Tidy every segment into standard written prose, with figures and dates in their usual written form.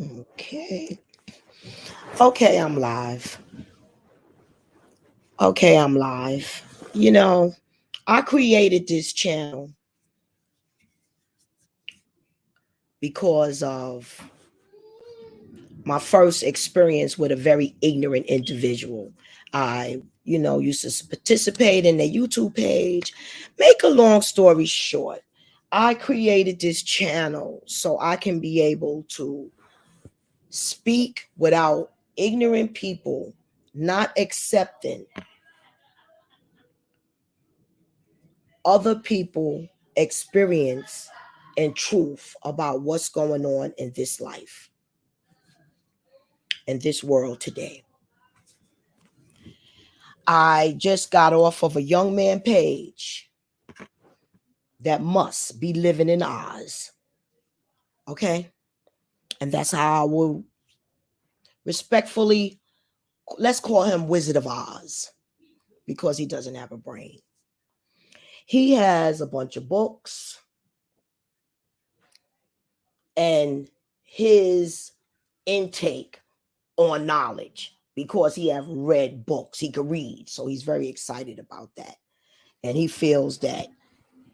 Okay. Okay, I'm live. Okay, I'm live. You know, I created this channel because of my first experience with a very ignorant individual. I used to participate in their YouTube page. Make a long story short, I created this channel so I can be able to speak without ignorant people not accepting other people experience and truth about what's going on in this life in this world today. I just got off of a young man page that must be living in Oz. Okay? And that's how I will respectfully, let's call him Wizard of Oz because he doesn't have a brain. He has a bunch of books, and his intake on knowledge, because he have read books, he could read, so he's very excited about that, and he feels that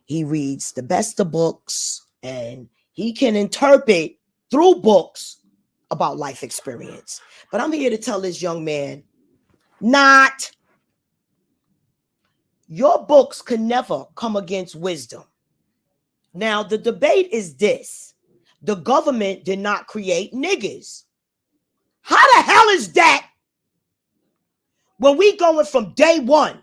he reads the best of books and he can interpret through books about life experience. But I'm here to tell this young man, not your books can never come against wisdom. Now the debate is this: the government did not create niggers. How the hell is that when we going from day one,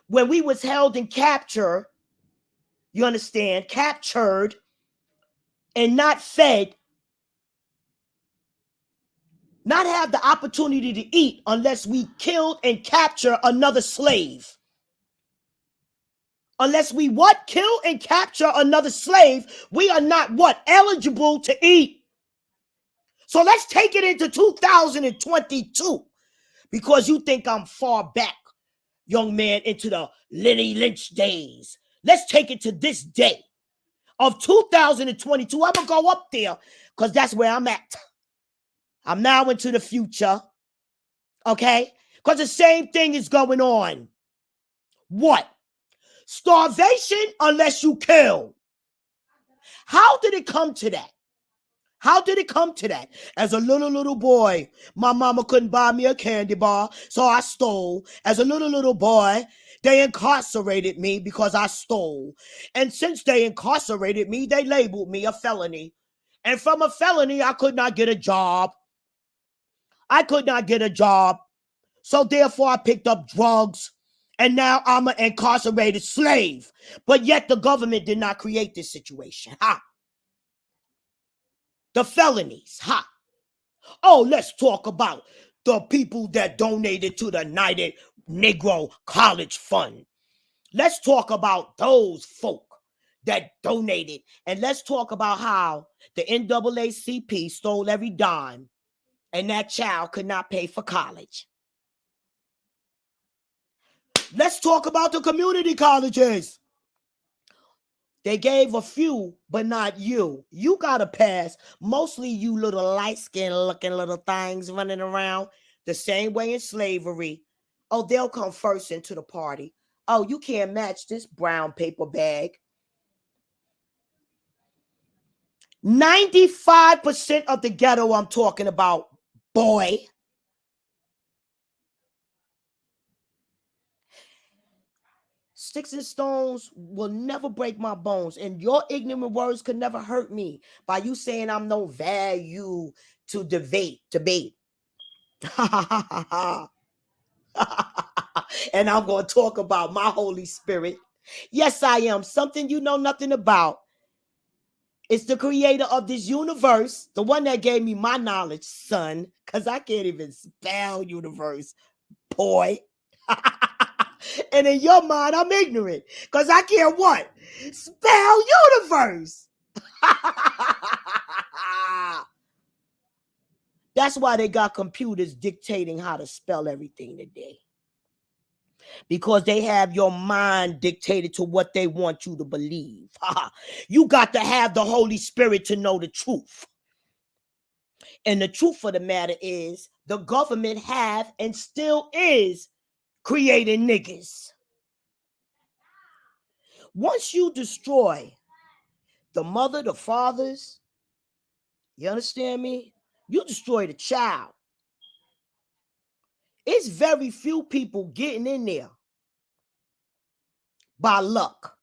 when we was held in capture, you understand, captured and not fed, not have the opportunity to eat unless we killed and capture another slave. Unless we what? Kill and capture another slave, we are not what? Eligible to eat. So let's take it into 2022, because you think I'm far back, young man, into the Lenny Lynch days. Let's take it to this day of 2022. I'm going to go up there because that's where I'm at. I'm now into the future, okay? Because the same thing is going on. What? Starvation unless you kill. How did it come to that? How did it come to that? As a little boy, my mama couldn't buy me a candy bar, so I stole. As a little boy, they incarcerated me because I stole. And since they incarcerated me, they labeled me a felony. And from a felony, I could not get a job. So therefore, I picked up drugs. And now I'm an incarcerated slave. But yet the government did not create this situation. Ha! The felonies. Ha! Oh, let's talk about the people that donated to the United Negro College Fund. Let's talk about those folk that donated. And let's talk about how the NAACP stole every dime and that child could not pay for college. Let's talk about the community colleges. They gave a few, but not you. You got to pass. Mostly you little light-skinned looking little things running around the same way in slavery. Oh, they'll come first into the party. Oh, you can't match this brown paper bag. 95% of the ghetto I'm talking about, boy. Sticks and stones will never break my bones, and your ignorant words could never hurt me by you saying I'm no value to debate. And I'm going to talk about my Holy Spirit. Yes, I am. Something you know nothing about. It's the creator of this universe, the one that gave me my knowledge, son, because I can't even spell universe, boy. And in your mind, I'm ignorant because I can't what? Spell universe. That's why they got computers dictating how to spell everything today. because they have your mind dictated to what they want you to believe. You got to have the Holy Spirit to know the truth. And the truth of the matter is, the government have and still is creating niggas. Once you destroy the mother, the fathers, you understand me? You destroy the child. It's very few people getting in there by luck.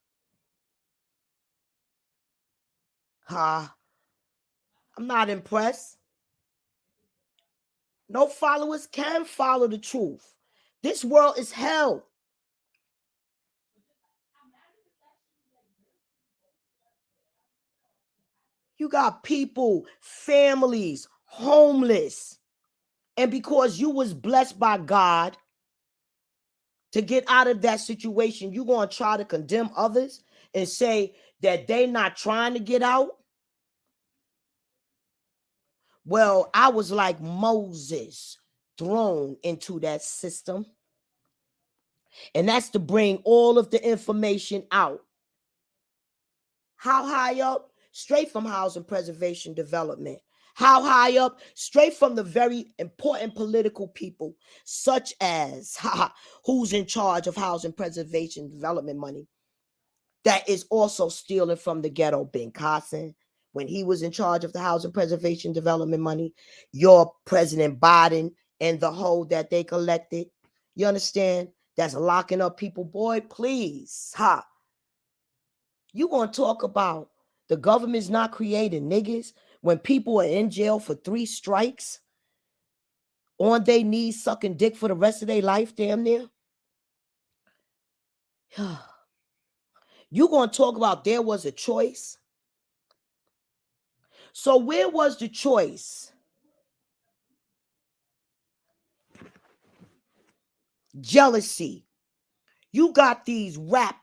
I'm not impressed. No followers can follow the truth. This world is hell. You got people, families, homeless. And because you was blessed by God to get out of that situation, you going to try to condemn others and say that they not trying to get out? Well, I was like Moses, thrown into that system. And that's to bring all of the information out. How high up? Straight from Housing Preservation Development. How high up? Straight from the very important political people, such as who's in charge of Housing Preservation Development money, that is also stealing from the ghetto. Ben Carson, when he was in charge of the Housing Preservation Development money, your President Biden and the whole that they collected, you understand? That's locking up people. Boy, please, you want to talk about the government's not creating niggas when people are in jail for 3 strikes, on their knees sucking dick for the rest of their life, damn near? You going to talk about there was a choice? So where was the choice? Jealousy. You got these rap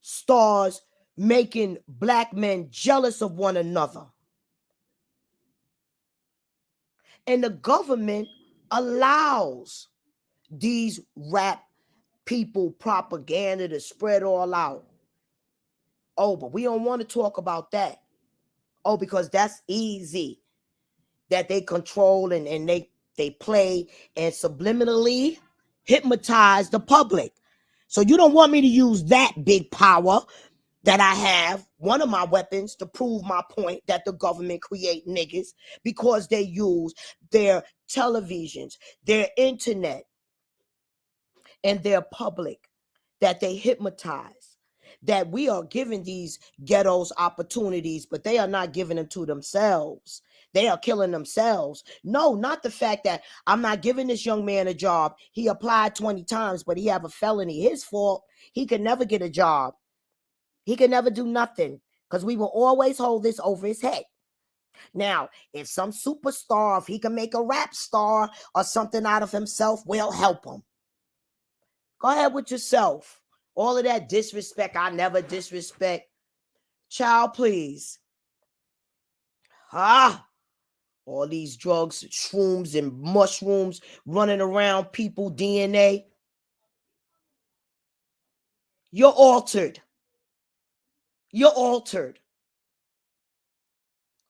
stars making black men jealous of one another. And the government allows these rap people propaganda to spread all out. Oh, but we don't want to talk about that. Oh, because that's easy. That they control and they play and subliminally hypnotize the public. So you don't want me to use that big power that I have, one of my weapons, to prove my point that the government create niggas, because they use their televisions, their internet, and their public, that they hypnotize, that we are giving these ghettos opportunities, but they are not giving them to themselves. They are killing themselves. No, not the fact that I'm not giving this young man a job. He applied 20 times, but he have a felony. His fault. He could never get a job. He could never do nothing, because we will always hold this over his head. Now, if some superstar, if he can make a rap star or something out of himself, we'll help him. Go ahead with yourself. All of that disrespect, I never disrespect. Child, please. All these drugs, shrooms and mushrooms running around people, DNA. You're altered. You're altered.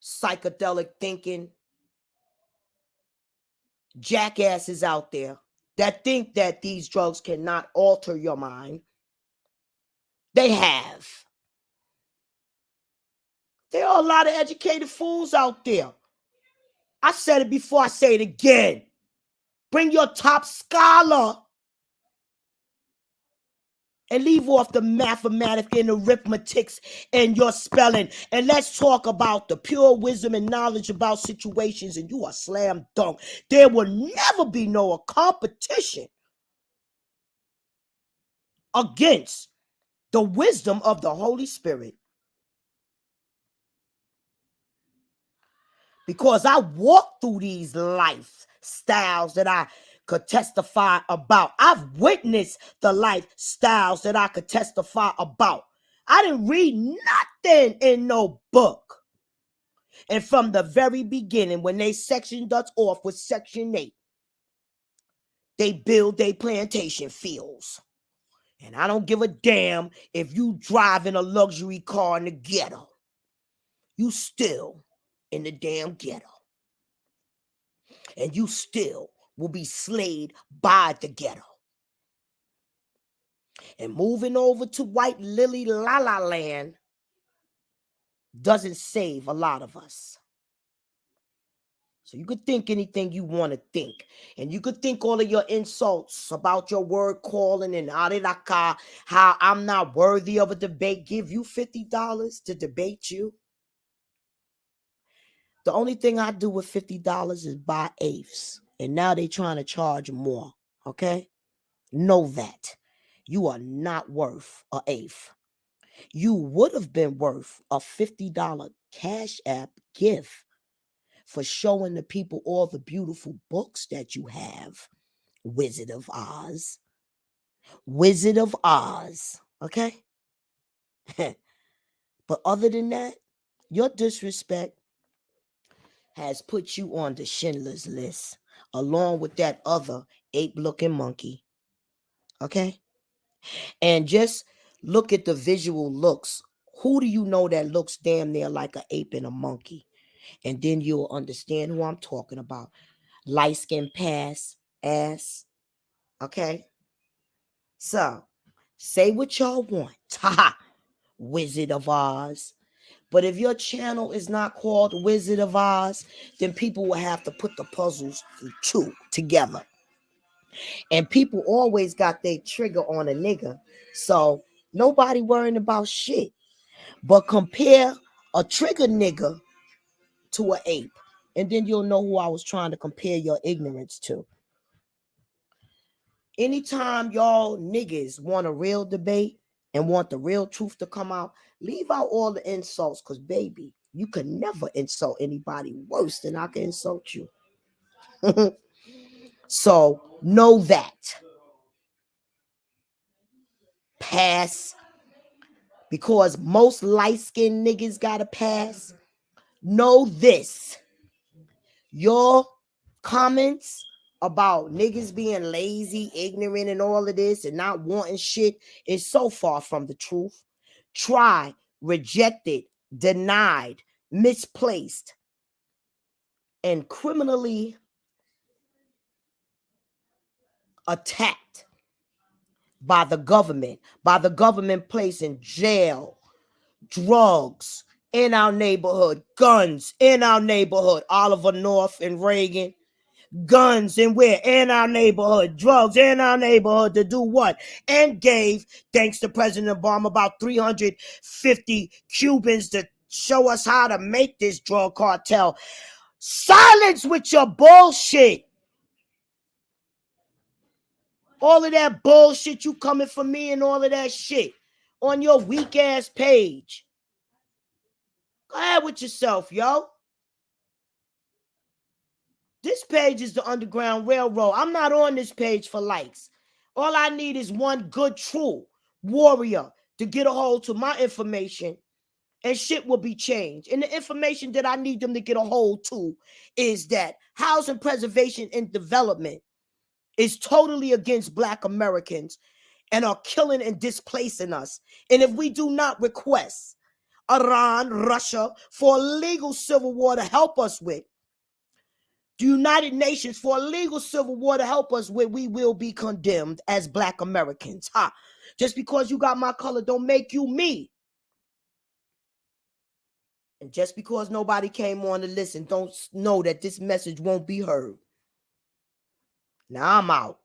Psychedelic thinking. Jackasses out there that think that these drugs cannot alter your mind. They have. There are a lot of educated fools out there. I said it before, I say it again. Bring your top scholar and leave off the mathematics and arithmetics and your spelling. And let's talk about the pure wisdom and knowledge about situations, and you are slam dunk. There will never be no competition against the wisdom of the Holy Spirit. Because I walk through these lifestyles that I could testify about. I've witnessed the lifestyles that I could testify about. I didn't read nothing in no book. And from the very beginning, when they sectioned us off with Section 8, They build their plantation fields. And I don't give a damn if you drive in a luxury car in the ghetto. You still in the damn ghetto. And you still will be slayed by the ghetto. And moving over to White Lily La La Land doesn't save a lot of us. So you could think anything you want to think. And you could think all of your insults about your word calling and ariraka, how I'm not worthy of a debate, give you $50 to debate you. The only thing I do with $50 is buy eighths. And now they trying to charge more. Okay? Know that. You are not worth an eighth. You would have been worth a $50 Cash App gift for showing the people all the beautiful books that you have. Wizard of Oz. Wizard of Oz. Okay? But other than that, your disrespect has put you on the Schindler's List, along with that other ape-looking monkey. Okay? And just look at the visual looks. Who do you know that looks damn near like an ape and a monkey? And then you'll understand who I'm talking about. Light skin ass. Okay? So, say what y'all want. Haha. Wizard of Oz. But if your channel is not called Wizard of Oz, then people will have to put the puzzles two together. And people always got their trigger on a nigga. So nobody worrying about shit. But compare a trigger nigga to an ape. And then you'll know who I was trying to compare your ignorance to. Anytime y'all niggas want a real debate and want the real truth to come out, leave out all the insults, because, baby, you can never insult anybody worse than I can insult you. So, know that. Pass. Because most light-skinned niggas got to pass. Know this. Your comments about niggas being lazy, ignorant, and all of this and not wanting shit is so far from the truth. Tried, rejected, denied, misplaced, and criminally attacked by the government placing jail, drugs in our neighborhood, guns in our neighborhood, Oliver North and Reagan. Guns and where? In our neighborhood. Drugs in our neighborhood to do what? And gave, thanks to President Obama, about 350 Cubans to show us how to make this drug cartel. Silence with your bullshit. All of that bullshit you coming for me and all of that shit on your weak ass page. Go ahead with yourself, yo. This page is the Underground Railroad. I'm not on this page for likes. All I need is one good, true warrior to get a hold to my information, and shit will be changed. And the information that I need them to get a hold to is that housing preservation and development is totally against Black Americans and are killing and displacing us. And if we do not request Iran, Russia for a legal civil war to help us with, the United Nations for a legal civil war to help us with, we will be condemned as Black Americans. Just because you got my color don't make you me. And just because nobody came on to listen, don't know that this message won't be heard. Now I'm out.